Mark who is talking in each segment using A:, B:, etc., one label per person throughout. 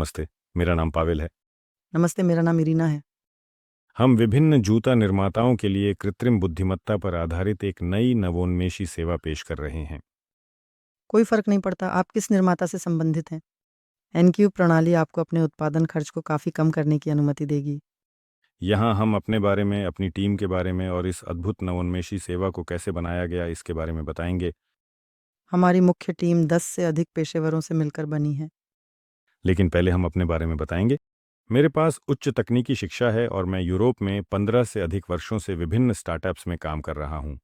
A: नमस्ते, मेरा नाम पावेल है।
B: नमस्ते, मेरा नाम इरीना है।
A: हम विभिन्न जूता निर्माताओं के लिए कृत्रिम बुद्धिमत्ता पर आधारित एक नई नवोन्मेषी सेवा पेश कर रहे हैं।
B: कोई फ़र्क नहीं पड़ता आप किस निर्माता से संबंधित हैं। एनक्यूब प्रणाली आपको अपने उत्पादन खर्च को काफ़ी कम करने की अनुमति देगी।
A: यहाँ हम अपने बारे में, अपनी टीम के बारे में और इस अद्भुत नवोन्मेषी सेवा को कैसे बनाया गया इसके बारे में बताएंगे।
B: हमारी मुख्य टीम 10 से अधिक पेशेवरों से मिलकर बनी है।
A: लेकिन पहले हम अपने बारे में बताएंगे। मेरे पास उच्च तकनीकी शिक्षा है और मैं यूरोप में 15 से अधिक वर्षों से विभिन्न स्टार्टअप्स में काम कर रहा हूँ।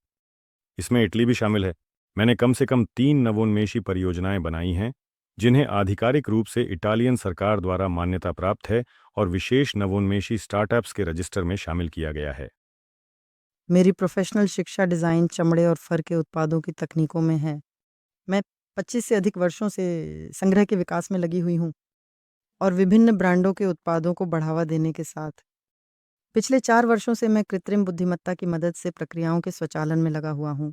A: इसमें इटली भी शामिल है। मैंने कम से कम 3 नवोन्मेषी परियोजनाएं बनाई हैं, जिन्हें आधिकारिक रूप से इटालियन सरकार द्वारा मान्यता प्राप्त है और विशेष नवोन्मेषी स्टार्टअप्स के रजिस्टर में शामिल किया गया है।
B: मेरी प्रोफ़ेशनल शिक्षा डिज़ाइन, चमड़े और फर के उत्पादों की तकनीकों में है। मैं 25 से अधिक वर्षों से संग्रह के विकास में लगी हुई हूँ और विभिन्न ब्रांडों के उत्पादों को बढ़ावा देने के साथ पिछले 4 वर्षों से मैं कृत्रिम बुद्धिमत्ता की मदद से प्रक्रियाओं के स्वचालन में लगा हुआ हूँ।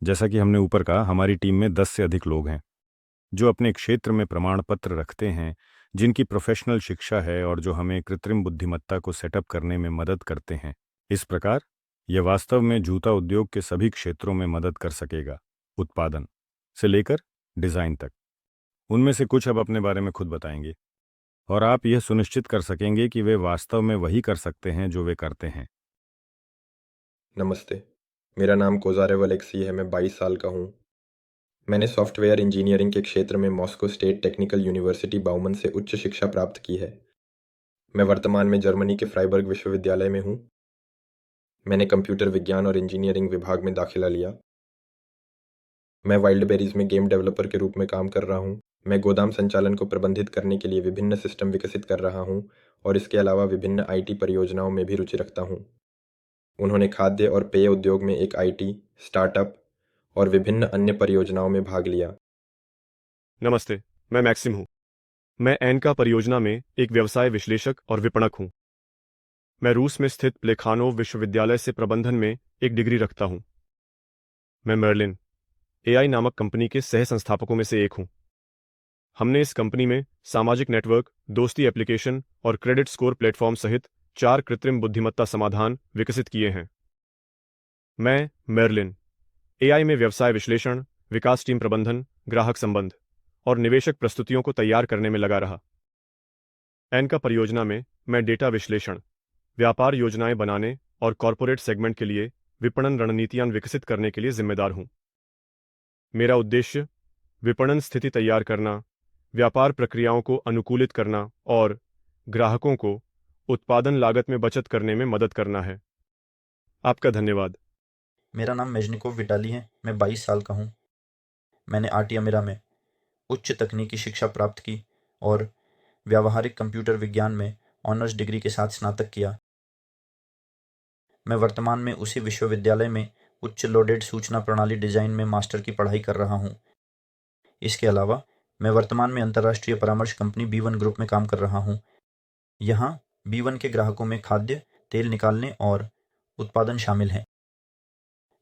A: जैसा कि हमने ऊपर कहा, हमारी टीम में 10 से अधिक लोग हैं, जो अपने क्षेत्र में प्रमाण पत्र रखते हैं, जिनकी प्रोफेशनल शिक्षा है और जो हमें कृत्रिम बुद्धिमत्ता को सेटअप करने में मदद करते हैं। इस प्रकार यह वास्तव में जूता उद्योग के सभी क्षेत्रों में मदद कर सकेगा, उत्पादन से लेकर डिज़ाइन तक। उनमें से कुछ अब अपने बारे में खुद बताएंगे और आप यह सुनिश्चित कर सकेंगे कि वे वास्तव में वही कर सकते हैं जो वे करते हैं।
C: नमस्ते, मेरा नाम कोज़ारेव अलेक्सी है। मैं 22 साल का हूँ। मैंने सॉफ्टवेयर इंजीनियरिंग के क्षेत्र में Moscow state technical university Bowman से उच्च शिक्षा प्राप्त की है। मैं वर्तमान में जर्मनी के फ्राइबर्ग विश्वविद्यालय में हूँ। मैंने कंप्यूटर विज्ञान और इंजीनियरिंग विभाग में दाखिला लिया। मैं वाइल्डबेरीज में गेम डेवलपर के रूप में काम कर रहा हूँ। मैं गोदाम संचालन को प्रबंधित करने के लिए विभिन्न सिस्टम विकसित कर रहा हूँ और इसके अलावा विभिन्न IT परियोजनाओं में भी रुचि रखता हूँ। उन्होंने खाद्य और पेय उद्योग में एक IT स्टार्टअप और विभिन्न अन्य परियोजनाओं में भाग लिया।
D: नमस्ते, मैं मैक्सिम हूँ। मैं एनका परियोजना में एक व्यवसाय विश्लेषक और विपणक हूँ। मैं रूस में स्थित प्लेखानोव विश्वविद्यालय से प्रबंधन में एक डिग्री रखता हूँ। मैं मर्लिन AI नामक कंपनी के सह संस्थापकों में से एक हूँ। हमने इस कंपनी में सामाजिक नेटवर्क, दोस्ती एप्लीकेशन और क्रेडिट स्कोर प्लेटफॉर्म सहित 4 कृत्रिम बुद्धिमत्ता समाधान विकसित किए हैं। मैं मर्लिन AI में व्यवसाय विश्लेषण, विकास टीम प्रबंधन, ग्राहक संबंध और निवेशक प्रस्तुतियों को तैयार करने में लगा रहा। एनका परियोजना में मैं डेटा विश्लेषण, व्यापार योजनाएं बनाने और कॉरपोरेट सेगमेंट के लिए विपणन रणनीतियां विकसित करने के लिए जिम्मेदार हूं। मेरा उद्देश्य विपणन स्थिति तैयार करना, व्यापार प्रक्रियाओं को अनुकूलित करना और ग्राहकों को उत्पादन लागत में बचत करने में मदद करना है। आपका धन्यवाद।
E: मेरा नाम मेजनिकोव विटाली है। मैं 22 साल का हूँ। मैंने आर्टियमेरा में उच्च तकनीकी शिक्षा प्राप्त की और व्यावहारिक कंप्यूटर विज्ञान में ऑनर्स डिग्री के साथ स्नातक किया। मैं वर्तमान में उसी विश्वविद्यालय में उच्च लोडेड सूचना प्रणाली डिजाइन में मास्टर की पढ़ाई कर रहा हूँ। इसके अलावा मैं वर्तमान में अंतर्राष्ट्रीय परामर्श कंपनी B1 ग्रुप में काम कर रहा हूँ। यहाँ B1 के ग्राहकों में खाद्य, तेल निकालने और उत्पादन शामिल हैं।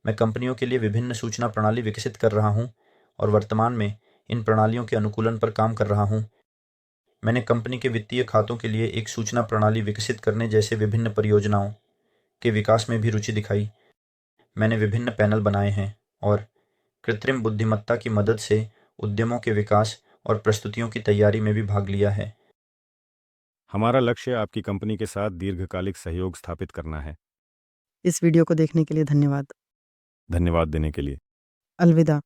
E: मैं कंपनियों के लिए विभिन्न सूचना प्रणाली विकसित कर रहा हूँ और वर्तमान में इन प्रणालियों के अनुकूलन पर काम कर रहा हूँ। मैंने कंपनी के वित्तीय खातों के लिए एक सूचना प्रणाली विकसित करने जैसे विभिन्न परियोजनाओं के विकास में भी रुचि दिखाई। मैंने विभिन्न पैनल बनाए हैं और कृत्रिम बुद्धिमत्ता की मदद से उद्यमों के विकास और प्रस्तुतियों की तैयारी में भी भाग लिया है।
A: हमारा लक्ष्य आपकी कंपनी के साथ दीर्घकालिक सहयोग स्थापित करना है।
B: इस वीडियो को देखने के लिए धन्यवाद।
A: धन्यवाद देने के लिए।
B: अलविदा।